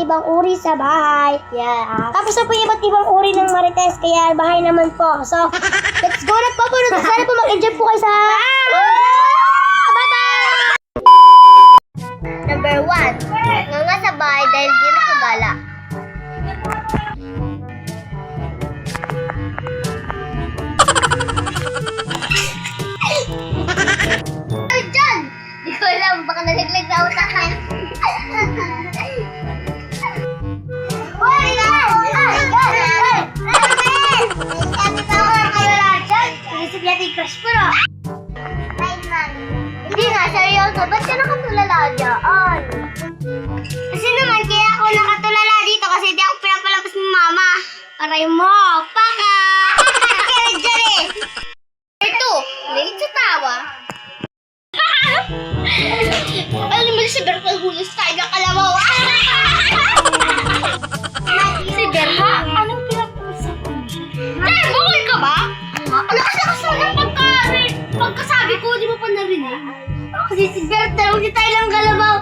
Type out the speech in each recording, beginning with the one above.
ibang uri sa bahay. Yeah. Tapos na po yung iba't ibang uri ng marites, kaya bahay naman po. So, let's go na po po. Sana po mag-enjoy po kayo sa... Number 1, nganga sa bahay dahil di makagala. Ay, dyan! Di ko alam, baka nalaglag na utak na. Hoy! Sabi pa ako ng kalala dyan. Inisip natin yung crush ko, no? Hindi nga, seryoso. Ba't ka nakatulala dyan? Kasi naman, kaya ako nakatulala dito kasi di ako pinapalabas ni mama. Aray mo, paka! Kaya dyan eh! Ito, late sa tawa. Alam mo, si Berha, hulos tayo ng kalabaw. Si Berha? Anong pinapag-usapan mo siya? Ay, bukol ka ba? Ano kasi ako pagkasabi ko, di mo pa narinig? Kasi si Berta, huwag tayo ng kalabaw.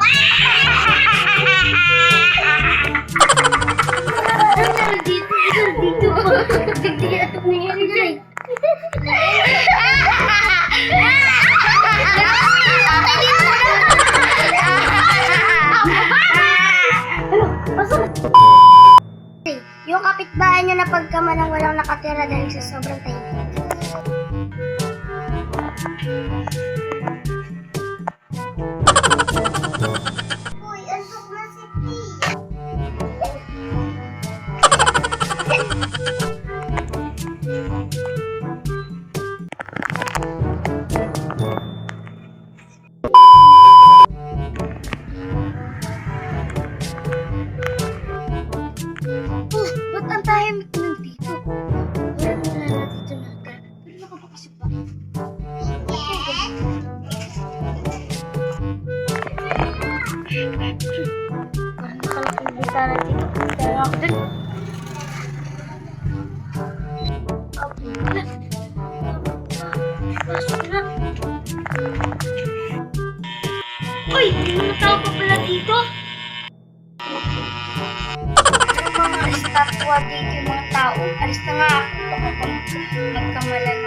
Dito. Tignan ito kung nangyari dyan. Yung kapitbahay niyo na pagkamanang walang nakatira dahil sa sobrang tahimik. Uy, antok na si Tia. Ba't ang tahimik ng dito? Wala na dito natin. Pero nakapakasip pa. Parang nakalaking bisara dito. Pero ako dun. Pasok na. Uy! May mga tao pa pala dito. Mga estatwa dito yung mga tao. Alis na nga ako. Baka magkamalan